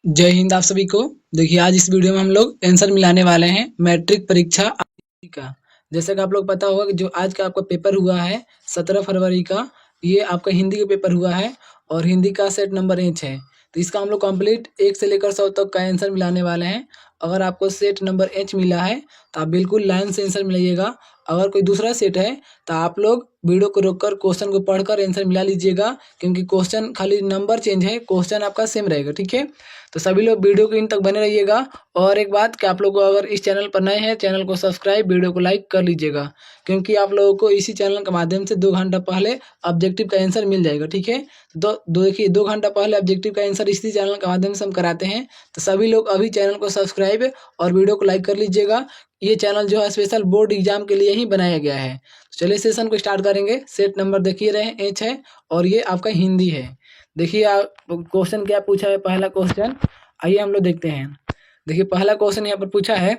जय हिंद आप सभी को। देखिए आज इस वीडियो में हम लोग आंसर मिलाने वाले हैं मैट्रिक परीक्षा का। जैसे कि आप लोग पता होगा कि जो आज का आपका पेपर हुआ है 17 फरवरी का, ये आपका हिंदी का पेपर हुआ है और हिंदी का सेट नंबर 1 है। तो इसका हम लोग कंप्लीट 1 से लेकर 100 तक का आंसर मिलाने वाले हैं। अगर आपको सेट नंबर H मिला है तो आप बिल्कुल लाइन से आंसर मिलाइएगा। अगर कोई दूसरा सेट है तो आप लोग वीडियो को रोककर क्वेश्चन को पढ़कर आंसर मिला लीजिएगा, क्योंकि क्वेश्चन खाली नंबर चेंज है, क्वेश्चन आपका सेम रहेगा। ठीक है, तो सभी लोग वीडियो के इन तक बने रहिएगा। और एक बात कि आप लोग अगर इस चैनल पर नए हैं, चैनल को सब्सक्राइब, वीडियो को लाइक कर लीजिएगा, क्योंकि आप लोगों को इसी चैनल के माध्यम से 2 घंटा पहले ऑब्जेक्टिव का आंसर मिल जाएगा। ठीक है, देखिए 2 घंटा पहले ऑब्जेक्टिव का आंसर इसी चैनल के माध्यम से हम कराते हैं। तो सभी लोग अभी चैनल को सब्सक्राइब और वीडियो को लाइक कर लीजिएगा। ये चैनल जो है स्पेशल बोर्ड एग्जाम के लिए ही बनाया गया है। तो चलिए सेशन को स्टार्ट करेंगे। सेट नंबर देखिए रहे H है और ये आपका हिंदी है। देखिए आप क्वेश्चन क्या पूछा है। पहला क्वेश्चन आइए हम लोग देखते हैं। देखिए पहला क्वेश्चन यहाँ पर पूछा है,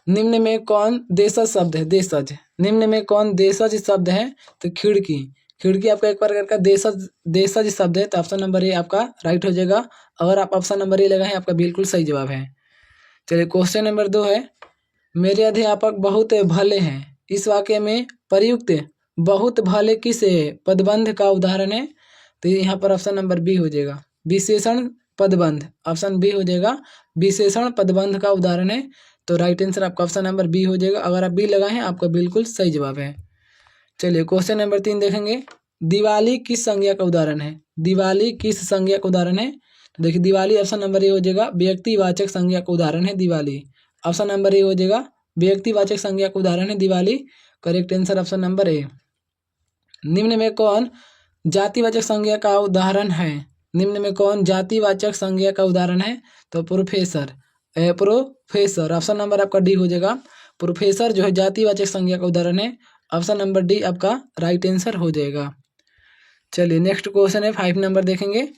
निम्न में कौन देशज शब्द है। देशज, निम्न में कौन देशज शब्द है। तो खिड़की, खिड़की आपका एक प्रकार का देशज देशज शब्द है। तो ऑप्शन नंबर ए आपका राइट हो जाएगा। अगर आप ऑप्शन नंबर ए लगाए आपका बिल्कुल सही जवाब है। चलिए क्वेश्चन नंबर 2 है, मेरे अध्यापक बहुत भले हैं, इस वाक्य में प्रयुक्त बहुत भले किस पदबंध का उदाहरण है। तो यहाँ पर ऑप्शन नंबर बी हो जाएगा, विशेषण पदबंध। ऑप्शन बी हो जाएगा, विशेषण पदबंध का उदाहरण है। तो राइट आंसर आपका ऑप्शन नंबर बी हो जाएगा। अगर आप बी लगाए हैं आपका बिल्कुल सही जवाब है। चलिए क्वेश्चन नंबर 3 देखेंगे, दिवाली किस संज्ञा का उदाहरण है। दिवाली किस संज्ञा का उदाहरण है। तो देखिए दिवाली ऑप्शन नंबर ए हो जाएगा, व्यक्तिवाचक संज्ञा का उदाहरण है दिवाली। ऑप्शन नंबर ए हो जाएगा, व्यक्तिवाचक संज्ञा का उदाहरण है Diwali. Correct answer option number ए। निम्न में कौन जातिवाचक संज्ञा का उदाहरण है। निम्न में कौन जातिवाचक संज्ञा का उदाहरण है। तो प्रोफेसर, प्रोफेसर ऑप्शन नंबर आपका डी हो जाएगा। प्रोफेसर जो है जातिवाचक संज्ञा का उदाहरण है। ऑप्शन नंबर डी आपका राइट आंसर हो जाएगा। चलिए नेक्स्ट क्वेश्चन है 5 नंबर देखेंगे,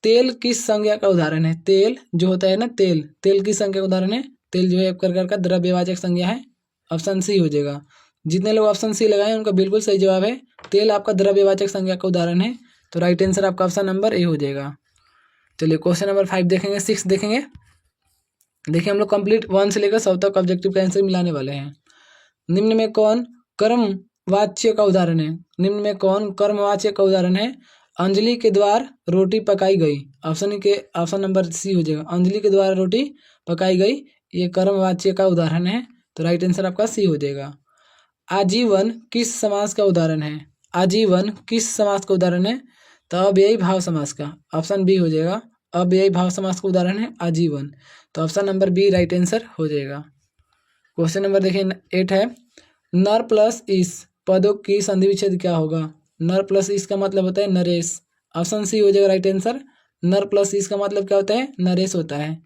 तेल किस संज्ञा का उदाहरण है। तेल जो होता है ना, तेल, तेल किस संज्ञा का उदाहरण है। तेल जो है एक प्रकार का द्रव्यवाचक संज्ञा है। ऑप्शन सी हो जाएगा। जितने लोग ऑप्शन सी लगाए उनका बिल्कुल सही जवाब है। तेल आपका द्रव्यवाचक संज्ञा का उदाहरण है। तो राइट आंसर आपका ऑप्शन नंबर ए हो जाएगा। चलिए क्वेश्चन नंबर 5 देखेंगे, 6 देखेंगे। देखिए हम लोग कंप्लीट 1 से लेकर 100 तक ऑब्जेक्टिव का आंसर मिलाने वाले हैं। निम्न में कौन कर्मवाच्य का उदाहरण है। निम्न में कौन कर्मवाच्य का उदाहरण है। अंजलि के द्वार रोटी पकाई गई। ऑप्शन नंबर सी हो जाएगा, अंजलि के द्वारा रोटी पकाई गई, ये कर्मवाच्य का उदाहरण है। तो राइट आंसर आपका सी हो जाएगा। आजीवन किस समास का उदाहरण है। आजीवन किस समास का उदाहरण है। तो अव्ययी भाव समास का। ऑप्शन बी हो जाएगा, अव्ययी भाव समास का उदाहरण है आजीवन। तो option number B right answer हो जाएगा। क्वेश्चन नंबर देखिए 8 है, नर प्लस इस पदों की संधि विच्छेद क्या होगा। नर प्लस इस का मतलब होता है नरेश। ऑप्शन सी हो जाएगा राइट आंसर। नर प्लस इस का मतलब क्या होता है, नरेश होता है।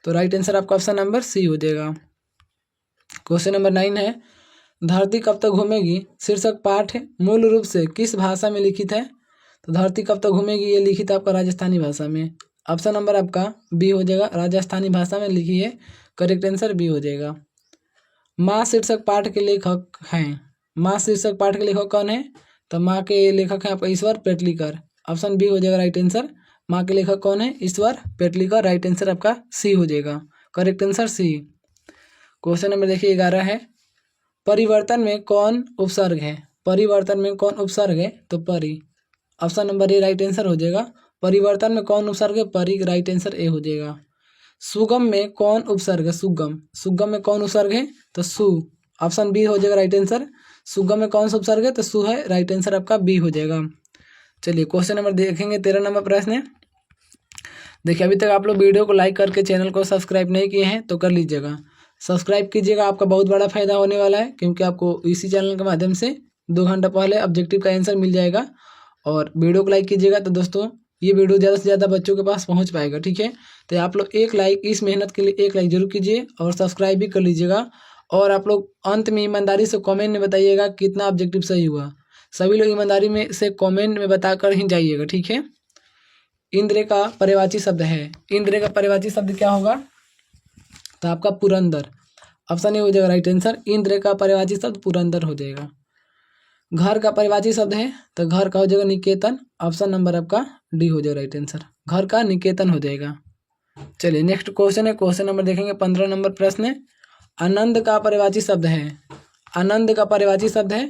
तो राइट आंसर आपका ऑप्शन नंबर सी हो जाएगा। क्वेश्चन नंबर 9 है, धरती कब तक घूमेगी शीर्षक पाठ मूल रूप से किस भाषा में लिखित है। तो धरती कब तक घूमेगी ये लिखित आपका राजस्थानी भाषा में। ऑप्शन नंबर आपका बी हो जाएगा, राजस्थानी भाषा में लिखी है। करेक्ट आंसर बी हो जाएगा। माँ शीर्षक पाठ के लेखक हैं। माँ शीर्षक पाठ के लेखक कौन है। तो माँ के लेखक हैं आपका ईश्वर पेटलीकर। ऑप्शन बी हो जाएगा राइट आंसर। माँ के लेखक कौन है, ईश्वर पेटलीकर। राइट आंसर आपका सी हो जाएगा। Correct answer C. Question number देखिए 11 है, परिवर्तन में कौन उपसर्ग है। परिवर्तन में कौन उपसर्ग है। तो परि। Option number A right answer हो जाएगा। परिवर्तन में कौन उपसर्ग है, परि। राइट आंसर ए हो जाएगा। सुगम में कौन उपसर्ग है। सुगम, सुगम में कौन उपसर्ग है। तो सु। ऑप्शन बी हो जाएगा राइट आंसर। सुगम में कौन सा उपसर्ग है। तो सु है। राइट आंसर आपका बी हो जाएगा। चलिए क्वेश्चन नंबर देखेंगे 13 नंबर प्रश्न है। देखिए अभी तक आप लोग वीडियो को लाइक करके चैनल को सब्सक्राइब नहीं किए हैं तो कर लीजिएगा, सब्सक्राइब कीजिएगा। आपका बहुत बड़ा फायदा होने वाला है, क्योंकि आपको इसी चैनल के माध्यम से 2 घंटा पहले ऑब्जेक्टिव का आंसर मिल जाएगा। और वीडियो को लाइक कीजिएगा तो दोस्तों ये वीडियो ज़्यादा से ज़्यादा बच्चों के पास पहुंच पाएगा। ठीक है, तो आप लोग एक लाइक, इस मेहनत के लिए एक लाइक जरूर कीजिए और सब्सक्राइब भी कर लीजिएगा। और आप लोग अंत में ईमानदारी से कमेंट में बताइएगा कितना ऑब्जेक्टिव सही हुआ। सभी लोग ईमानदारी में से कमेंट में बताकर ही जाइएगा। ठीक है। इंद्र का पर्यायवाची शब्द है। इंद्र का पर्यायवाची शब्द क्या होगा। तो आपका पुरंदर। ऑप्शन ए हो जाएगा राइट आंसर। इंद्र का पर्यायवाची शब्द पुरंदर हो जाएगा। घर का पर्यायवाची शब्द है तो घर का हो जाएगा निकेतन। ऑप्शन नंबर आपका डी हो जाएगा राइट आंसर। घर का निकेतन हो जाएगा। चलिए नेक्स्ट क्वेश्चन है, क्वेश्चन नंबर देखेंगे 15 नंबर प्रश्न है। आनंद का पर्यायवाची शब्द है, आनंद का पर्यायवाची शब्द है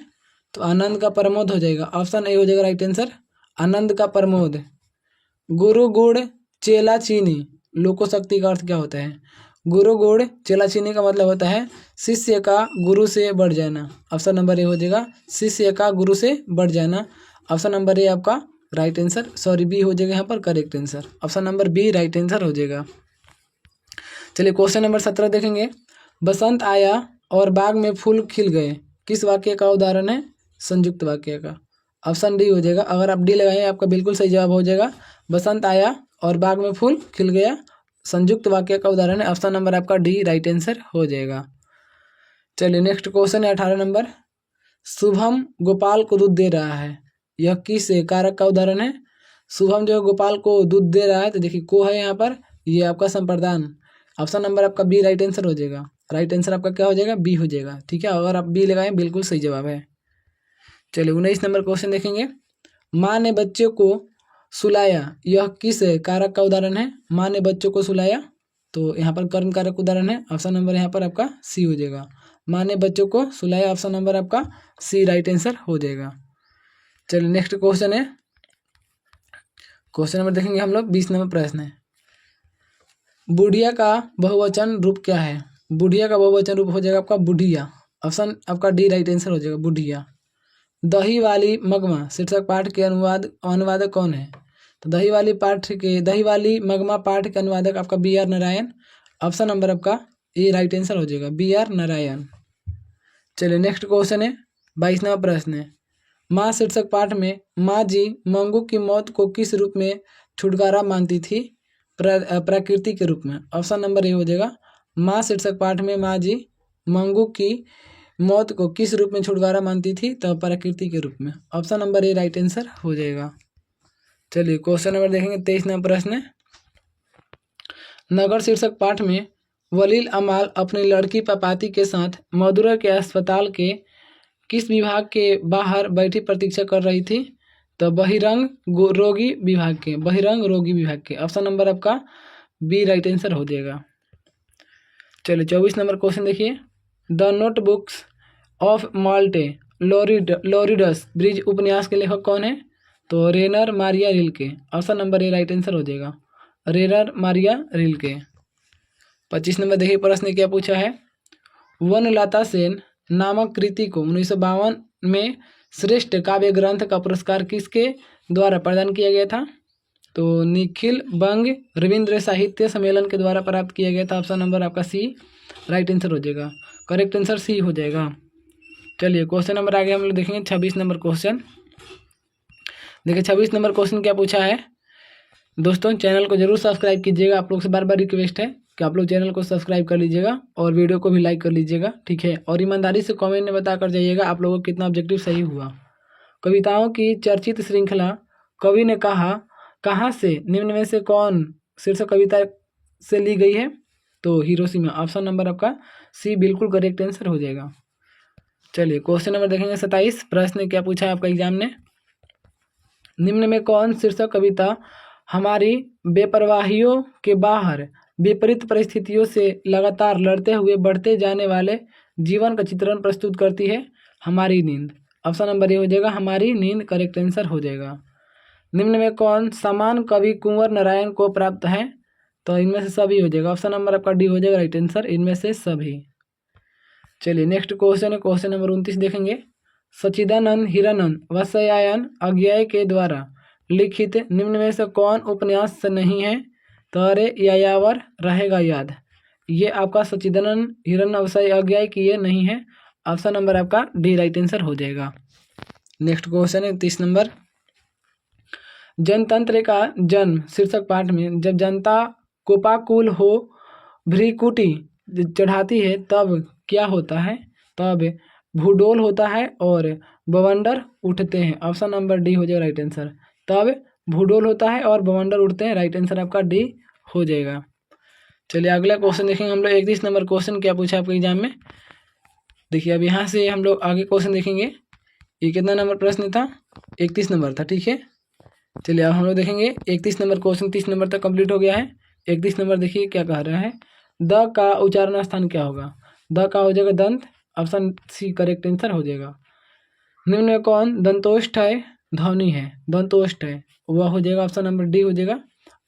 तो आनंद का प्रमोद हो जाएगा, ऑप्शन ए हो जाएगा राइट आंसर, आनंद का प्रमोद। गुरु गुड़ चेला चीनी, लोकोशक्ति का अर्थ क्या होता है? गुरु गुड़ चेला चीनी का मतलब होता है शिष्य का गुरु से बढ़ जाना, ऑप्शन नंबर ए हो जाएगा, शिष्य का गुरु से बढ़ जाना। ऑप्शन नंबर ए आपका राइट आंसर, सॉरी बी हो जाएगा यहाँ पर correct answer, option number B right answer हो जाएगा। चलिए क्वेश्चन नंबर 17 देखेंगे। बसंत आया और बाग में फूल खिल गए, किस वाक्य का उदाहरण है? संयुक्त वाक्य का, ऑप्शन डी हो जाएगा। अगर आप डी लगाएं आपका बिल्कुल सही जवाब हो जाएगा। बसंत आया और बाग में फूल खिल गया संयुक्त वाक्य का उदाहरण है, ऑप्शन नंबर आपका डी राइट आंसर हो जाएगा। चलिए नेक्स्ट क्वेश्चन है 18 नंबर। शुभम गोपाल को दूध दे रहा है, यह किस कारक का उदाहरण है? शुभम जो गोपाल को दूध दे रहा है, तो देखिए को है यहाँ पर, ये आपका संप्रदान, ऑप्शन नंबर आपका बी राइट आंसर हो जाएगा। राइट आंसर आपका क्या हो जाएगा? बी हो जाएगा, ठीक है। अगर आप बी लगाएं बिल्कुल सही जवाब है। चलिए 19 नंबर क्वेश्चन देखेंगे। माँ ने बच्चे को सुलाया, यह किस कारक का उदाहरण है? माँ ने बच्चों को सुलाया, तो यहाँ पर कर्म कारक उदाहरण है, ऑप्शन नंबर यहाँ पर आपका सी हो जाएगा। माँ ने बच्चों को सुलाया, ऑप्शन नंबर आपका सी राइट आंसर हो जाएगा। चलिए नेक्स्ट क्वेश्चन है, क्वेश्चन नंबर देखेंगे हम लोग 20 नंबर प्रश्न है। बुढ़िया का बहुवचन रूप क्या है? बुढ़िया का बहुवचन रूप हो जाएगा आपका बुढ़िया, ऑप्शन आपका डी राइट आंसर हो जाएगा बुढ़िया। दही वाली मगमा शीर्षक पाठ के अनुवादक कौन है? तो दही वाली मगमा पाठ के अनुवादक आपका B R Narayan, option number आपका ए राइट आंसर हो जाएगा, बी आर नारायण। चलिए नेक्स्ट क्वेश्चन है 22 नंबर प्रश्न है। माँ शीर्षक पाठ में माँ जी मंगू की मौत को किस रूप में छुटकारा मानती थी? प्रकृति के रूप में, ऑप्शन नंबर ए हो जाएगा। माँ शीर्षक पाठ में माँ जी मंगू की मौत को किस रूप में छुटकारा मानती थी? तो प्रकृति के रूप में, option number A right answer हो जाएगा। चलिए क्वेश्चन नंबर देखेंगे 23 नंबर प्रश्न है। नगर शीर्षक पाठ में वलील अमाल अपनी लड़की पापाती के साथ मदुरै के अस्पताल के किस विभाग के बाहर बैठी प्रतीक्षा कर रही थी? तो बहिरंग रोगी विभाग के, बहिरंग रोगी विभाग के, ऑप्शन नंबर आपका बी राइट आंसर हो जाएगा। चलिए 24 नंबर क्वेश्चन देखिए। The notebooks of Malte Laurids Brigge उपन्यास के लेखक कौन है? तो Rainer Maria Rilke, option number A right answer हो जाएगा, रेनर मारिया रिल्के। 25 नंबर देखिए प्रश्न क्या पूछा है। वनलता सेन नामक कृति को 1952 में श्रेष्ठ काव्य ग्रंथ का पुरस्कार किसके द्वारा प्रदान किया गया था? तो निखिल बंग रविंद्र साहित्य सम्मेलन के द्वारा प्राप्त किया गया था, ऑप्शन नंबर आपका सी राइट आंसर हो जाएगा, करेक्ट आंसर सी हो जाएगा। चलिए क्वेश्चन नंबर आगे हम लोग देखेंगे 26 नंबर क्वेश्चन। देखिए 26 नंबर क्वेश्चन क्या पूछा है। दोस्तों चैनल को जरूर सब्सक्राइब कीजिएगा, आप लोग से बार बार रिक्वेस्ट है कि आप लोग चैनल को सब्सक्राइब कर लीजिएगा और वीडियो को भी लाइक कर लीजिएगा, ठीक है। और ईमानदारी से कमेंट में बता कर जाइएगा आप लोगों को कितना ऑब्जेक्टिव सही हुआ। कविताओं की चर्चित श्रृंखला कवि ने कहा कहाँ से निम्न में से कौन शीर्षक कविता से ली गई है? तो हिरोशिमा, ऑप्शन नंबर आपका सी बिल्कुल करेक्ट आंसर हो जाएगा। चलिए क्वेश्चन नंबर देखेंगे 27। प्रश्न क्या पूछा है आपका एग्जाम ने। निम्न में कौन शीर्षक कविता हमारी बेपरवाहियों के बाहर विपरीत परिस्थितियों से लगातार लड़ते हुए बढ़ते जाने वाले जीवन का चित्रण प्रस्तुत करती है? हमारी नींद, ऑप्शन नंबर ए हो जाएगा, हमारी नींद करेक्ट आंसर हो जाएगा। निम्न में कौन सम्मान कवि कुंवर नारायण को प्राप्त है? तो इनमें से सभी हो जाएगा, ऑप्शन नंबर आपका डी हो जाएगा राइट आंसर, इनमें से सभी। चलिए नेक्स्ट क्वेश्चन है क्वेश्चन नंबर 29 देखेंगे। सच्चिदानंद हिरानंद वत्सयायन अज्ञेय के द्वारा लिखित निम्न में से कौन उपन्यास नहीं है? तो अरे यायावर रहेगा याद, ये आपका सच्चिदानंद हिरानंद वत्सयाय अज्ञेय की ये नहीं है, ऑप्शन नंबर आपका डी राइट आंसर हो जाएगा। नेक्स्ट क्वेश्चन है 30 नंबर। जनतंत्र का जन्म शीर्षक पाठ में जब जनता कोपाकुल हो भ्रिकुटी चढ़ाती है तब क्या होता है? तब भूडोल होता है और बवंडर उठते हैं, ऑप्शन नंबर डी हो जाएगा राइट आंसर। तब भूडोल होता है और बवंडर उठते हैं, राइट आंसर आपका डी हो जाएगा। चलिए अगला क्वेश्चन देखेंगे हम लोग 31 नंबर क्वेश्चन क्या पूछा आपके एग्जाम में। देखिए अब यहाँ से हम लोग आगे क्वेश्चन देखेंगे। ये कितना नंबर प्रश्न था? 31 नंबर था, ठीक है। चलिए अब हम लोग देखेंगे 31 नंबर क्वेश्चन 30 नंबर तक कंप्लीट हो गया है। 31 नंबर देखिए क्या कह रहा है, द का उच्चारण स्थान क्या होगा, द का हो जाएगा दंत, ऑप्शन सी करेक्ट आंसर हो जाएगा। निम्न में कौन दंतोष्ठ है ध्वनि है, दंतोष्ठ है, वह हो जाएगा ऑप्शन नंबर डी हो जाएगा।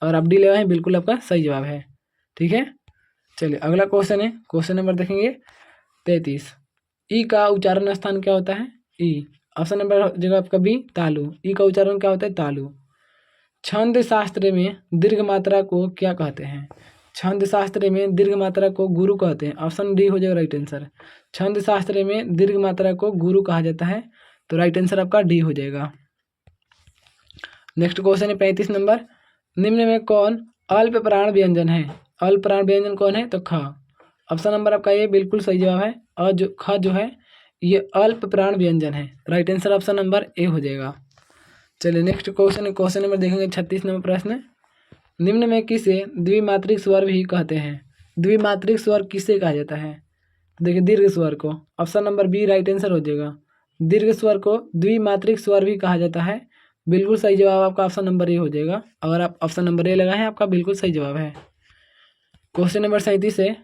और आप डी ले आए बिल्कुल आपका सही जवाब है। ठीक है, चलिए अगला क्वेश्चन है, क्वेश्चन नंबर देखेंगे 33। ई का उच्चारण स्थान क्या होता है, ई, ऑप्शन नंबर जगह आपका बी तालु, ई का उच्चारण क्या होता है तालु। छंद शास्त्र में दीर्घ मात्रा को क्या कहते हैं, छंद शास्त्र में दीर्घ मात्रा को गुरु कहते हैं, ऑप्शन डी हो जाएगा राइट आंसर। छंद शास्त्र में दीर्घ मात्रा को गुरु कहा जाता है, तो राइट आंसर आपका डी हो जाएगा। नेक्स्ट क्वेश्चन है 35 नंबर, निम्न में कौन अल्प प्राण व्यंजन है, अल्प प्राण व्यंजन कौन है, तो ख, ऑप्शन नंबर आपका ये बिल्कुल सही जवाब है। और जो ख जो है ये अल्प प्राण व्यंजन है, राइट आंसर ऑप्शन नंबर ए हो जाएगा। चलिए नेक्स्ट क्वेश्चन, क्वेश्चन नंबर देखेंगे 36 नंबर प्रश्न, निम्न में किसे द्विमात्रिक स्वर भी कहते हैं, द्विमात्रिक स्वर किसे कहा जाता है, देखिए दीर्घ स्वर को, option number B right answer हो जाएगा। दीर्घ स्वर को द्विमात्रिक स्वर भी कहा जाता है, बिल्कुल सही जवाब आपका ऑप्शन नंबर ए हो जाएगा। अगर आप ऑप्शन नंबर ए लगाए हैं आपका बिल्कुल सही जवाब है। क्वेश्चन नंबर 37 है,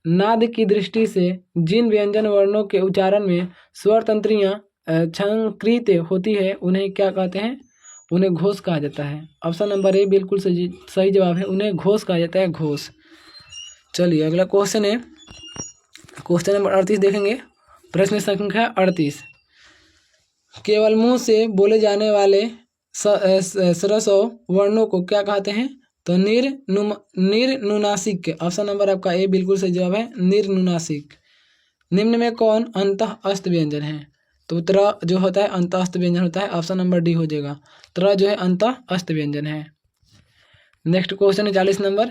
नाद की दृष्टि से जिन व्यंजन वर्णों के उच्चारण में स्वर तंत्रियां छंकृत होती है उन्हें क्या कहते हैं, उन्हें घोष कहा जाता है, ऑप्शन नंबर ए बिल्कुल सही जवाब है, उन्हें घोष कहा जाता है, घोष। चलिए अगला क्वेश्चन है, क्वेश्चन नंबर 38 देखेंगे, प्रश्न संख्या 38। केवल मुंह से बोले जाने वाले सरसों वर्णों को क्या कहते हैं, तो निर्नुनासिक, ऑप्शन नंबर आपका ए बिल्कुल सही जवाब है, निर्नुनासिक। निम्न में कौन अंतः अस्त व्यंजन है, तो त्र जो होता है अंतः अस्त व्यंजन होता है, ऑप्शन नंबर डी हो जाएगा, त्र जो है अंतः अस्त व्यंजन है। नेक्स्ट क्वेश्चन है 40 नंबर,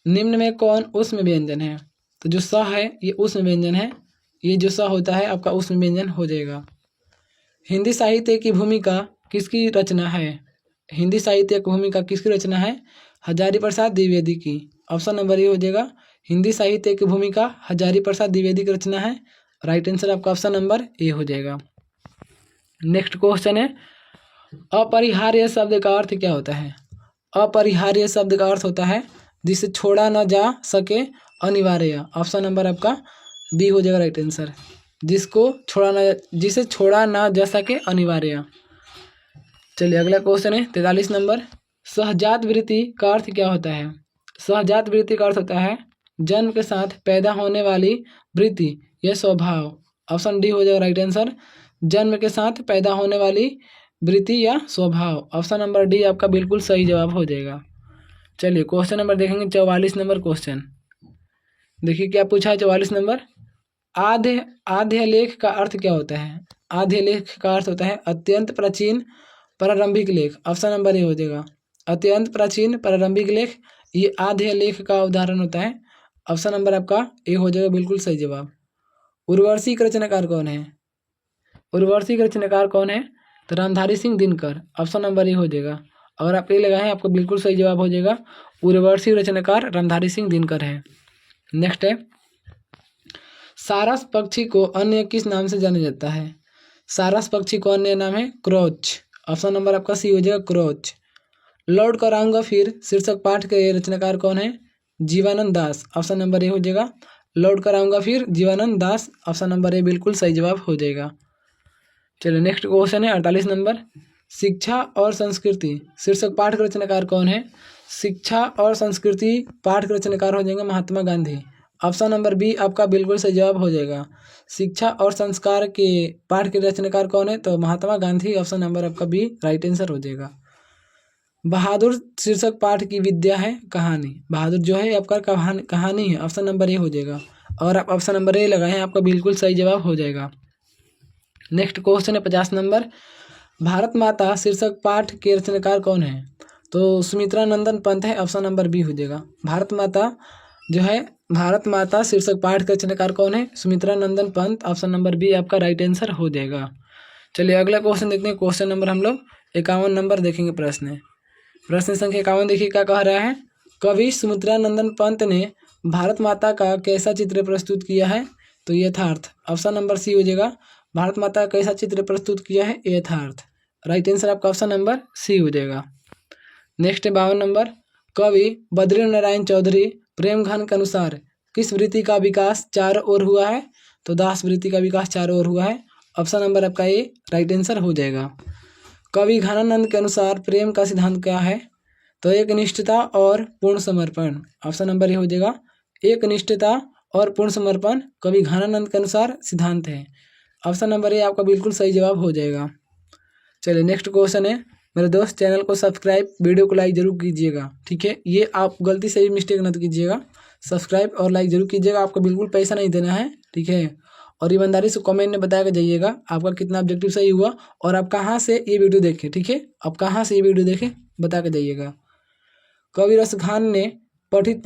निम्न में कौन उष्म व्यंजन है, तो जो स है ये उष्म व्यंजन है, ये जो स होता है आपका उष्म व्यंजन हो जाएगा। हिंदी साहित्य की भूमिका किसकी रचना है, हिंदी साहित्य की भूमिका किसकी रचना है, हजारी प्रसाद द्विवेदी की, ऑप्शन नंबर ए हो जाएगा। हिंदी साहित्य की भूमिका हजारी प्रसाद द्विवेदी की रचना है, राइट आंसर आपका ऑप्शन नंबर ए हो जाएगा। नेक्स्ट क्वेश्चन है, अपरिहार्य शब्द का अर्थ क्या होता है, अपरिहार्य शब्द का अर्थ होता है जिसे छोड़ा न जा सके अनिवार्य, ऑप्शन नंबर आपका बी हो जाएगा राइट आंसर, जिसे छोड़ा ना जा सके अनिवार्य। चलिए अगला क्वेश्चन है 43 नंबर, सहजात वृत्ति का अर्थ क्या होता है, सहजात वृत्ति का अर्थ होता है जन्म के साथ पैदा होने वाली वृत्ति या स्वभाव, ऑप्शन डी हो जाएगा राइट आंसर, जन्म के साथ पैदा होने वाली वृत्ति या स्वभाव, ऑप्शन नंबर डी आपका बिल्कुल सही जवाब हो जाएगा। चलिए क्वेश्चन नंबर देखेंगे 44 नंबर क्वेश्चन, देखिए क्या पूछा है 44 नंबर, आद्य लेख का अर्थ क्या होता है, आद्य लेख का अर्थ होता है अत्यंत प्राचीन प्रारंभिक लेख, ऑप्शन नंबर ए हो जाएगा, अत्यंत प्राचीन प्रारंभिक लेख ये आद्य लेख का उदाहरण होता है, ऑप्शन नंबर आपका ए हो जाएगा बिल्कुल सही जवाब। उर्वशी का रचनाकार कौन है, उर्वशी का रचनाकार कौन है, तो रामधारी सिंह दिनकर, ऑप्शन नंबर ए हो जाएगा। अगर आप ए लगाए आपको बिल्कुल सही जवाब हो जाएगा, उर्वशी रचनाकार रामधारी सिंह दिनकर है। नेक्स्ट है, सारस पक्षी को अन्य किस नाम से जाना जाता है, सारस पक्षी को अन्य नाम है क्रोच, ऑप्शन नंबर आपका सी हो जाएगा क्रोच। लौट कर आऊंगा फिर शीर्षक पाठ के रचनाकार कौन है, जीवानंद दास, ऑप्शन नंबर ए हो जाएगा, लौट कर आऊंगा फिर जीवानंद दास, ऑप्शन नंबर ए बिल्कुल सही जवाब हो जाएगा। चलिए नेक्स्ट क्वेश्चन है 48 नंबर, शिक्षा और संस्कृति शीर्षक पाठ के रचनाकार कौन है, शिक्षा और संस्कृति पाठ के रचनाकार हो जाएंगे Mahatma Gandhi, option number B आपका बिल्कुल सही जवाब हो जाएगा। शिक्षा और संस्कार के पाठ के रचनाकार कौन है, तो महात्मा गांधी, ऑप्शन नंबर आपका बी राइट आंसर हो जाएगा। बहादुर शीर्षक पाठ की विद्या है कहानी, बहादुर जो है आपका कहानी है, ऑप्शन नंबर ए हो जाएगा। और आप ऑप्शन नंबर ए लगाए हैं आपका बिल्कुल सही जवाब हो जाएगा। नेक्स्ट क्वेश्चन है 50 नंबर, भारत माता शीर्षक पाठ के रचनाकार कौन है, तो सुमित्रा नंदन पंत है, ऑप्शन नंबर बी हो जाएगा। भारत माता जो है, भारत माता शीर्षक पाठ के रचनाकार कौन है, सुमित्रा नंदन पंत, ऑप्शन नंबर बी आपका राइट आंसर हो जाएगा। चलिए अगला क्वेश्चन देखते हैं, क्वेश्चन नंबर हम लोग 51 नंबर देखेंगे। प्रश्न संख्या 51 देखिए क्या कह रहा है, कवि सुमित्रा नंदन पंत ने भारत माता का कैसा चित्र प्रस्तुत किया है, तो यथार्थ, ऑप्शन नंबर सी हो जाएगा। भारत माता का कैसा चित्र प्रस्तुत किया है, यथार्थ, राइट आंसर आपका ऑप्शन नंबर सी हो जाएगा। नेक्स्ट 52 नंबर, कवि बद्री नारायण चौधरी प्रेमघन के अनुसार किस वृत्ति का विकास चारों ओर हुआ है? तो दास वृत्ति का विकास चारों ओर हुआ है। ऑप्शन नंबर आपका ए राइट आंसर हो जाएगा। कवि घनानंद के अनुसार प्रेम का सिद्धांत क्या है? तो एक निष्ठता और पूर्ण समर्पण। ऑप्शन नंबर ए हो जाएगा। एक निष्ठता और पूर्ण समर्पण कवि घनानंद के अनुसार सिद्धांत है। ऑप्शन नंबर ए आपका बिल्कुल सही जवाब हो जाएगा। चलिए नेक्स्ट क्वेश्चन है। मेरे दोस्त चैनल को सब्सक्राइब, वीडियो को लाइक जरूर कीजिएगा, ठीक है। ये आप गलती से भी मिस्टेक मत कीजिएगा, सब्सक्राइब और लाइक जरूर कीजिएगा। आपको बिल्कुल पैसा नहीं देना है, ठीक है। और ईमानदारी से कमेंट में बता के जाइएगा आपका कितना ऑब्जेक्टिव सही हुआ और आप कहाँ से ये वीडियो देखें, ठीक है। आप कहाँ से ये वीडियो देखें बता के जाइएगा। कवि रसखान ने पठित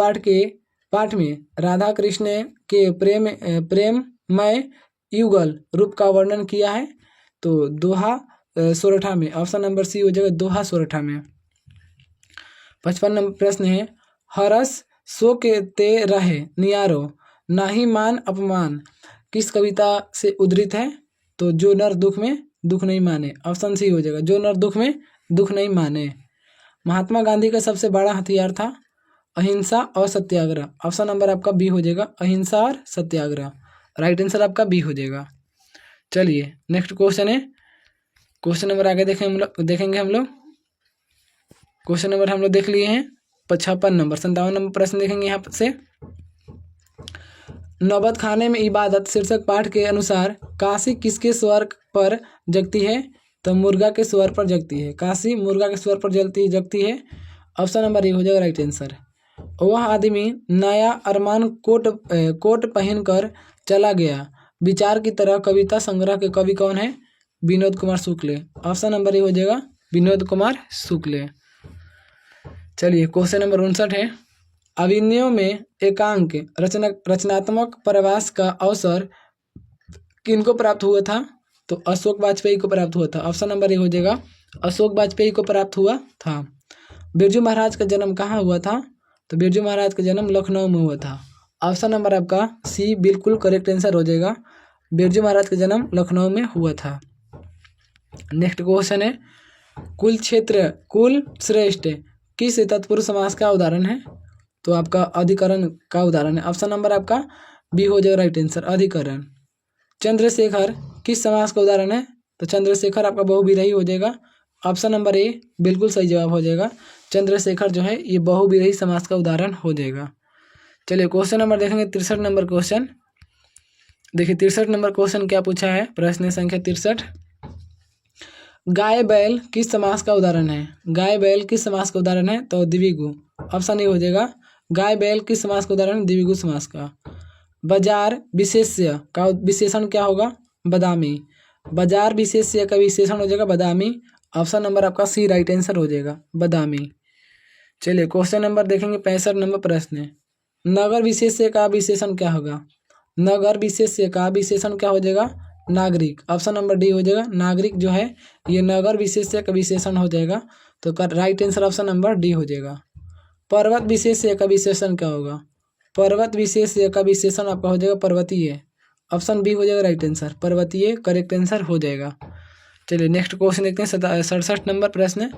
पाठ में राधा कृष्ण के प्रेममय युगल रूप का वर्णन किया है। तो दोहा सोरठा में। ऑप्शन नंबर सी हो जाएगा, दोहा सोरठा में। 55 नंबर प्रश्न है। हरस सो के ते रहे नियारो नाही मान अपमान किस कविता से उद्धृत है? तो जो नर दुख में दुख नहीं माने। ऑप्शन सी हो जाएगा, जो नर दुख में दुख नहीं माने। महात्मा गांधी का सबसे बड़ा हथियार था अहिंसा और सत्याग्रह। ऑप्शन नंबर आपका बी हो जाएगा, अहिंसा और सत्याग्रह। राइट आंसर आपका बी हो जाएगा। चलिए नेक्स्ट क्वेश्चन है। क्वेश्चन नंबर आगे देखेंगे हम लोग। क्वेश्चन नंबर हम लोग देख लिए हैं 55 नंबर। 57 नंबर प्रश्न देखेंगे यहाँ से। नौबत खाने में इबादत शीर्षक पाठ के अनुसार काशी किसके स्वर पर जगती है? तो मुर्गा के स्वर पर जगती है। काशी मुर्गा के स्वर पर जगती है। ऑप्शन नंबर ए हो जाएगा राइट आंसर। वह आदमी नया अरमान कोट पहनकर चला गया विचार की तरह कविता संग्रह के कवि कौन है? विनोद कुमार शुक्ल। ऑप्शन नंबर ए हो जाएगा, विनोद कुमार शुक्ल। चलिए क्वेश्चन नंबर 59 है। अभिनयों में एकांक रचनात्मक प्रवास का अवसर किनको प्राप्त हुआ था? तो अशोक वाजपेयी को प्राप्त हुआ था। ऑप्शन नंबर ए हो जाएगा, अशोक वाजपेयी को प्राप्त हुआ था। बिरजू महाराज का जन्म कहाँ हुआ था? तो बिरजू महाराज का जन्म लखनऊ में हुआ था। ऑप्शन नंबर आपका सी बिल्कुल करेक्ट आंसर हो जाएगा। बिरजू महाराज का जन्म लखनऊ में हुआ था। नेक्स्ट क्वेश्चन है। कुल श्रेष्ठ किस तत्पुरुष समास का उदाहरण है? तो आपका अधिकरण का उदाहरण है। ऑप्शन नंबर आपका बी हो जाएगा राइट आंसर, अधिकरण। चंद्रशेखर किस समास का उदाहरण है? तो चंद्रशेखर आपका बहुविरही हो जाएगा। ऑप्शन नंबर ए बिल्कुल सही जवाब हो जाएगा। चंद्रशेखर जो है ये बहुविरही समास का उदाहरण हो जाएगा। चलिए क्वेश्चन नंबर देखेंगे 63 नंबर क्वेश्चन। देखिए 63 नंबर क्वेश्चन क्या पूछा है। प्रश्न संख्या 63। गाय बैल किस समास का उदाहरण है? गाय बैल किस समास का उदाहरण है? तो द्विगु। ऑप्शन ए हो जाएगा, गाय बैल किस समास का उदाहरण? द्विगु समास का। बाजार विशेष्य का विशेषण क्या होगा? बदामी। बाजार विशेष्य का विशेषण हो जाएगा बदामी। ऑप्शन नंबर आपका सी राइट आंसर हो जाएगा, बदामी। चलिए क्वेश्चन नंबर देखेंगे 65 नंबर प्रश्न। नगर विशेष्य का विशेषण क्या होगा? नगर विशेष्य का विशेषण क्या हो जाएगा? नागरिक। ऑप्शन नंबर डी हो जाएगा, नागरिक जो है ये नगर विशेष्य का विशेषण हो जाएगा। तो right answer option number D हो जाएगा। पर्वत विशेष्य का विशेषण क्या होगा? पर्वत विशेष्य का विशेषण आपका हो जाएगा पर्वतीय। ऑप्शन बी हो जाएगा राइट आंसर, पर्वतीय करेक्ट आंसर हो जाएगा। चलिए नेक्स्ट क्वेश्चन देखते हैं 67 नंबर प्रश्न।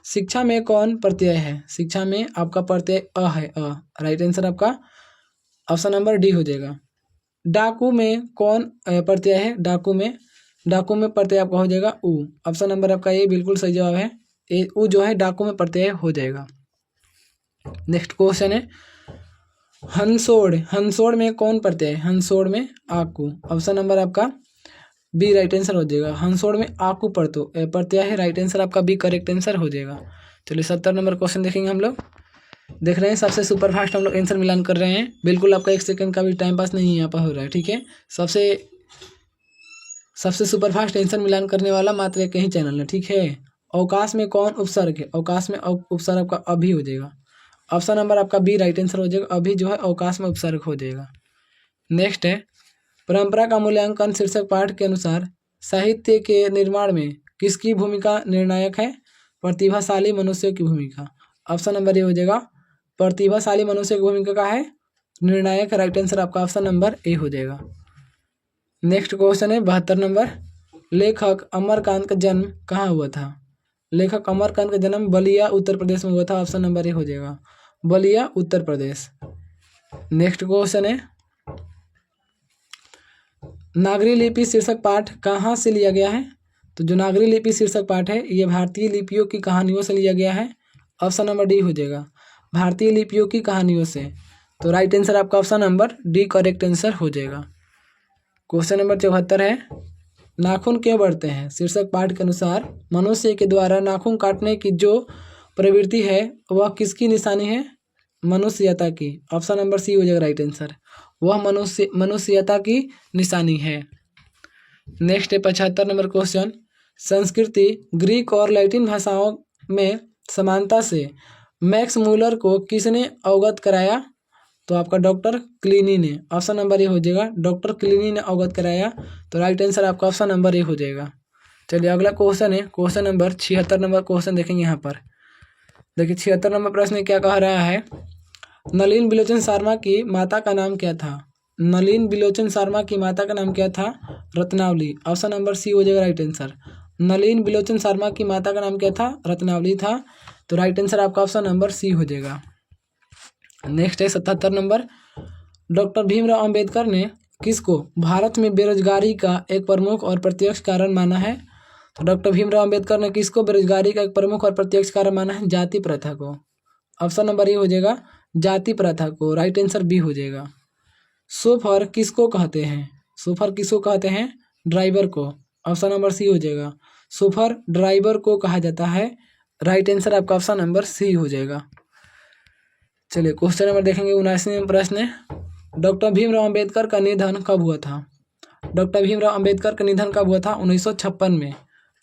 शिक्षा में कौन प्रत्यय है? शिक्षा में आपका प्रत्यय अ है, अ। राइट आंसर आपका ऑप्शन नंबर डी हो जाएगा। डाकू में कौन प्रत्यय है? डाकू में प्रत्यय आपका हो जाएगा उ। ऑप्शन नंबर आपका ये बिल्कुल सही जवाब है। ए उ जो है डाकू में प्रत्यय हो जाएगा। नेक्स्ट क्वेश्चन है। हंसोड़ में कौन प्रत्यय है? हंसोड़ में आकू। ऑप्शन नंबर आपका बी राइट आंसर हो जाएगा। हंसोड़ में आकू प्रत्यय है। राइट आंसर आपका बी करेक्ट आंसर हो जाएगा। चलिए 70 नंबर क्वेश्चन देखेंगे हम लोग। देख रहे हैं सबसे सुपर फास्ट हम लोग आंसर मिलान कर रहे हैं। बिल्कुल आपका 1 सेकंड का भी टाइम पास नहीं यहाँ पर हो रहा है, ठीक है। सबसे सुपर फास्ट आंसर मिलान करने वाला मात्र एक ही चैनल है, ठीक है। अवकाश में कौन उपसर्ग है? अवकाश में उपसर्ग आपका अभी हो जाएगा। ऑप्शन नंबर आपका बी राइट आंसर हो जाएगा। अभी जो है अवकाश में उपसर्ग हो जाएगा। नेक्स्ट है। परंपरा का मूल्यांकन शीर्षक पाठ के अनुसार साहित्य के निर्माण में किसकी भूमिका निर्णायक है? प्रतिभाशाली मनुष्य की भूमिका। ऑप्शन नंबर ए हो जाएगा, प्रतिभाशाली मनुष्य की भूमिका का है निर्णायक। राइट आंसर आपका ऑप्शन नंबर ए हो जाएगा। नेक्स्ट क्वेश्चन है 72 नंबर। लेखक अमरकांत का जन्म कहाँ हुआ था? लेखक अमरकांत का जन्म बलिया उत्तर प्रदेश में हुआ था। ऑप्शन नंबर ए हो जाएगा। बलिया उत्तर प्रदेश। नेक्स्ट क्वेश्चन है, नागरी लिपि शीर्षक पाठ कहाँ से लिया गया है? तो जो नागरी लिपि शीर्षक पाठ है ये भारतीय लिपियों की कहानियों से लिया गया है। ऑप्शन नंबर डी हो जाएगा, भारतीय लिपियों की कहानियों से। तो राइट आंसर आपका option number D correct answer हो जाएगा। क्वेश्चन नंबर 74 है, नाखून क्यों बढ़ते हैं? शीर्षक पाठ के अनुसार मनुष्य के द्वारा नाखून काटने की जो प्रवृत्ति है वह किसकी निशानी है? मनुष्यता की। ऑप्शन नंबर सी हो जाएगा राइट आंसर, वह मनुष्यता की निशानी है। नेक्स्ट है 75 नंबर क्वेश्चन, संस्कृति ग्रीक और लैटिन भाषाओं में समानता से मैक्स मूलर को किसने अवगत कराया? तो आपका डॉक्टर क्लिनी ने। ऑप्शन नंबर ए हो जाएगा, डॉक्टर क्लिनी ने अवगत कराया। तो राइट आंसर आपका ऑप्शन नंबर ए हो जाएगा। चलिए अगला क्वेश्चन है, क्वेश्चन नंबर 76 नंबर क्वेश्चन देखेंगे यहाँ पर। देखिए 76 नंबर प्रश्न क्या कह रहा है, नलिन बिलोचन शर्मा की माता का नाम क्या था? नलिन बिलोचन शर्मा की माता का नाम क्या था? रत्नावली। ऑप्शन नंबर सी हो जाएगा राइट आंसर, नलिन बिलोचन शर्मा की माता का नाम क्या था? रत्नावली था। तो राइट आंसर आपका ऑप्शन नंबर सी हो जाएगा। नेक्स्ट है 77 नंबर, डॉक्टर भीमराव अंबेडकर ने किसको भारत में बेरोजगारी का एक प्रमुख और प्रत्यक्ष कारण माना है? तो डॉक्टर भीमराव अंबेडकर ने किसको बेरोजगारी का एक प्रमुख और प्रत्यक्ष कारण माना है? जाति प्रथा को। ऑप्शन नंबर ए हो जाएगा, जाति प्रथा को। राइट आंसर बी हो जाएगा। शोफर किसको कहते हैं? शोफर किसको कहते हैं? ड्राइवर को। ऑप्शन नंबर सी हो जाएगा, शोफर ड्राइवर को कहा जाता है। राइट आंसर आपका ऑप्शन नंबर सी हो जाएगा। चलिए क्वेश्चन नंबर देखेंगे 79वां प्रश्न है, डॉक्टर भीमराव अंबेडकर का निधन कब हुआ था? डॉक्टर भीमराव अंबेडकर का निधन कब हुआ था? 1956 में।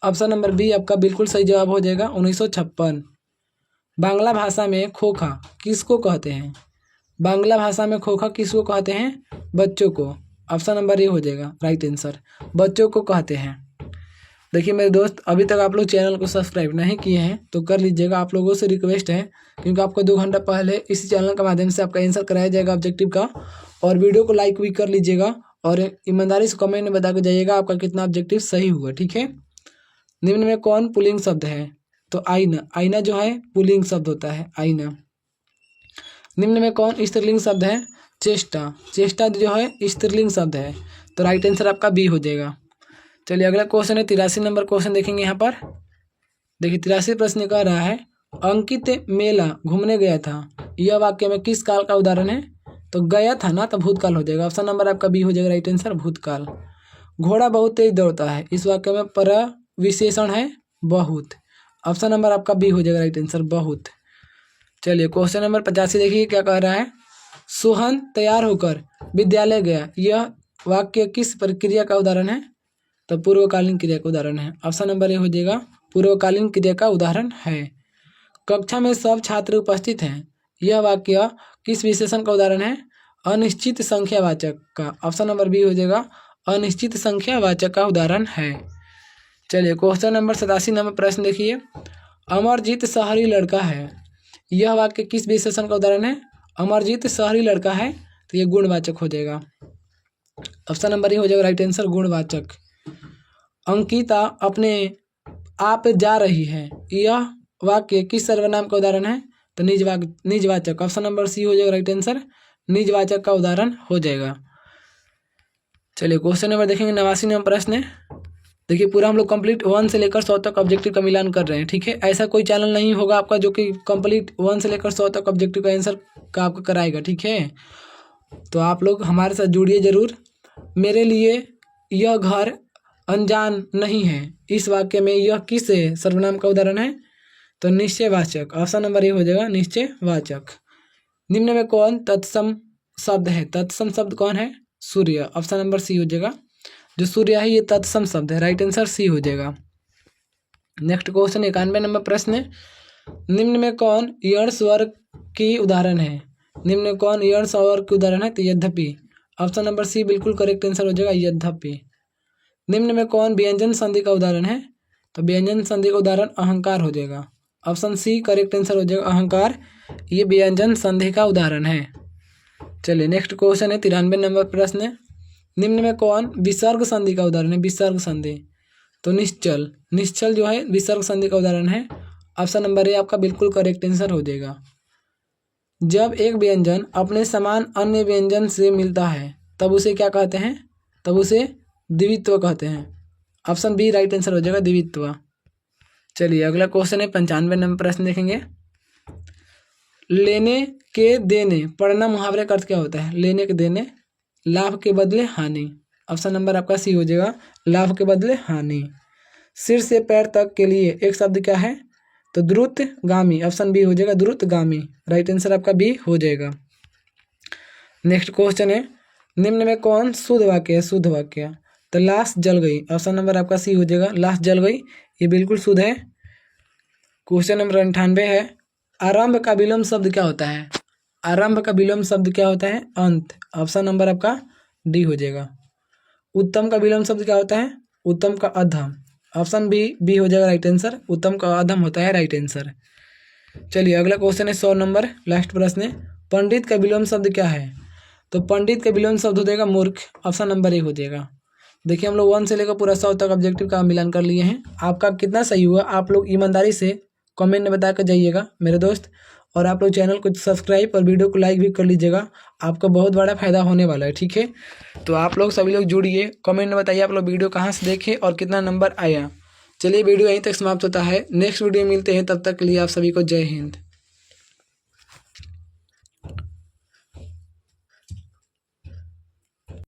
ऑप्शन नंबर बी आपका बिल्कुल सही जवाब हो जाएगा, 1956। बांग्ला भाषा में खोखा किसको कहते हैं? बांग्ला भाषा में खोखा किसको कहते हैं? बच्चों को। ऑप्शन नंबर ए हो जाएगा राइट आंसर, बच्चों को कहते हैं। देखिए मेरे दोस्त, अभी तक आप लोग चैनल को सब्सक्राइब नहीं किए हैं तो कर लीजिएगा, आप लोगों से रिक्वेस्ट है, क्योंकि आपको 2 घंटा पहले इसी चैनल के माध्यम से आपका आंसर कराया जाएगा ऑब्जेक्टिव का। और वीडियो को लाइक भी कर लीजिएगा और ईमानदारी से कमेंट में बता के जाइएगा आपका कितना ऑब्जेक्टिव सही हुआ, ठीक है। निम्न में कौन पुल्लिंग शब्द है? तो आईना। आईना जो है पुल्लिंग शब्द होता है, आईना। निम्न में कौन स्त्रीलिंग शब्द है? चेष्टा। चेष्टा जो है स्त्रीलिंग शब्द है। तो राइट आंसर आपका बी हो जाएगा। चलिए अगला क्वेश्चन है 83 नंबर क्वेश्चन देखेंगे यहाँ पर। देखिए 83 प्रश्न कह रहा है, अंकित मेला घूमने गया था, यह वाक्य में किस काल का उदाहरण है? तो गया था ना, तो भूतकाल हो जाएगा। ऑप्शन नंबर आपका बी हो जाएगा राइट आंसर, भूतकाल। घोड़ा बहुत तेज दौड़ता है, इस वाक्य में प्रविशेषण है बहुत। ऑप्शन नंबर आपका बी हो जाएगा राइट आंसर, बहुत। चलिए क्वेश्चन नंबर 85 देखिए क्या कह रहा है, सोहन तैयार होकर विद्यालय गया, यह वाक्य किस प्रक्रिया का उदाहरण है? तो पूर्वकालीन क्रिया का उदाहरण है। ऑप्शन नंबर ए हो जाएगा, पूर्वकालीन क्रिया का उदाहरण है। कक्षा में सब छात्र उपस्थित हैं, यह वाक्य किस विशेषण का उदाहरण है? अनिश्चित संख्यावाचक का। ऑप्शन नंबर बी हो जाएगा, अनिश्चित संख्यावाचक का उदाहरण है। चलिए क्वेश्चन नंबर 87 नंबर प्रश्न देखिए, अमरजीत शहरी लड़का है, यह वाक्य किस विशेषण का उदाहरण है? अमरजीत शहरी लड़का है, तो ये गुणवाचक हो जाएगा। ऑप्शन नंबर ए हो जाएगा राइट आंसर, गुणवाचक। अंकिता अपने आप जा रही है, यह वाक्य किस सर्वनाम का उदाहरण है? तो निजवाचक। ऑप्शन नंबर सी हो जाएगा राइट आंसर, निजवाचक का उदाहरण हो जाएगा। चलिए क्वेश्चन नंबर देखेंगे 89 नंबर प्रश्न। देखिए पूरा हम लोग कंप्लीट 1 से लेकर 100 तक ऑब्जेक्टिव का मिलान कर रहे हैं, ठीक है। ऐसा कोई चैनल नहीं होगा आपका जो कि कंप्लीट 1 से लेकर 100 तक ऑब्जेक्टिव का आंसर का आपका कराएगा, ठीक है। तो आप लोग हमारे साथ जुड़िए जरूर। मेरे लिए यह घर अनजान नहीं है, इस वाक्य में यह किस सर्वनाम का उदाहरण है? तो निश्चयवाचक। ऑप्शन नंबर ए हो जाएगा, निश्चयवाचक। निम्न में कौन तत्सम शब्द है? तत्सम शब्द कौन है? सूर्य। ऑप्शन नंबर सी हो जाएगा, जो सूर्य है ये तत्सम शब्द है। राइट आंसर सी हो जाएगा। नेक्स्ट क्वेश्चन 91 नंबर प्रश्न, निम्न में कौन यण स्वर की उदाहरण है? निम्न में कौन यण स्वर की उदाहरण है? तो यद्यपि। ऑप्शन नंबर सी बिल्कुल करेक्ट आंसर हो जाएगा, यद्यपि। निम्न में कौन व्यंजन संधि का उदाहरण है? तो व्यंजन संधि का उदाहरण अहंकार हो जाएगा। ऑप्शन सी करेक्ट आंसर हो जाएगा, अहंकार ये व्यंजन संधि का उदाहरण है। चलिए नेक्स्ट क्वेश्चन है 93 नंबर प्रश्न, निम्न में कौन विसर्ग संधि का उदाहरण है? विसर्ग संधि। तो निश्चल। निश्चल जो है विसर्ग संधि का उदाहरण है। ऑप्शन नंबर ए आपका बिल्कुल करेक्ट आंसर हो जाएगा। जब एक व्यंजन अपने समान अन्य व्यंजन से मिलता है तब उसे क्या कहते हैं? तब उसे द्वित्व कहते हैं। ऑप्शन बी राइट आंसर हो जाएगा, द्वित्व। चलिए अगला क्वेश्चन है 95 नंबर प्रश्न देखेंगे। लेने के देने पढ़ना मुहावरे का अर्थ क्या होता है? लेने के देने, लाभ के बदले हानि। ऑप्शन नंबर आपका सी हो जाएगा, लाभ के बदले हानि। सिर से पैर तक के लिए एक शब्द क्या है? तो द्रुतगामी। ऑप्शन बी हो जाएगा, द्रुतगामी। राइट आंसर आपका बी हो जाएगा। नेक्स्ट क्वेश्चन है, निम्न में कौन शुद्ध वाक्य है? शुद्ध वाक्य तो लाश जल गई। ऑप्शन नंबर आपका सी हो जाएगा, लाश जल गई, ये बिल्कुल शुद्ध है। क्वेश्चन नंबर 98 है, आरंभ का विलोम शब्द क्या होता है? आरंभ का विलोम शब्द क्या होता है? अंत। ऑप्शन नंबर आपका डी हो जाएगा। उत्तम का विलोम शब्द क्या होता है? उत्तम का अधम। ऑप्शन बी हो जाएगा राइट आंसर, उत्तम का अधम होता है राइट आंसर। चलिए अगला क्वेश्चन है 100 नंबर, लास्ट प्रश्न है, पंडित का विलोम शब्द क्या है? तो पंडित का विलोम शब्द हो जाएगा मूर्ख। ऑप्शन नंबर ए हो जाएगा। देखिए हम लोग 1 से लेकर पूरा 100 तक ऑब्जेक्टिव का मिलान कर लिए हैं। आपका कितना सही हुआ आप लोग ईमानदारी से कमेंट में बता कर जाइएगा मेरे दोस्त। और आप लोग चैनल को सब्सक्राइब और वीडियो को लाइक भी कर लीजिएगा, आपका बहुत बड़ा फायदा होने वाला है, ठीक है। तो आप लोग सभी लोग जुड़िए, कमेंट में बताइए आप लोग वीडियो कहाँ से देखें और कितना नंबर आया। चलिए वीडियो यहीं तक समाप्त होता है, नेक्स्ट वीडियो में मिलते हैं, तब तक के लिए आप सभी को जय हिंद।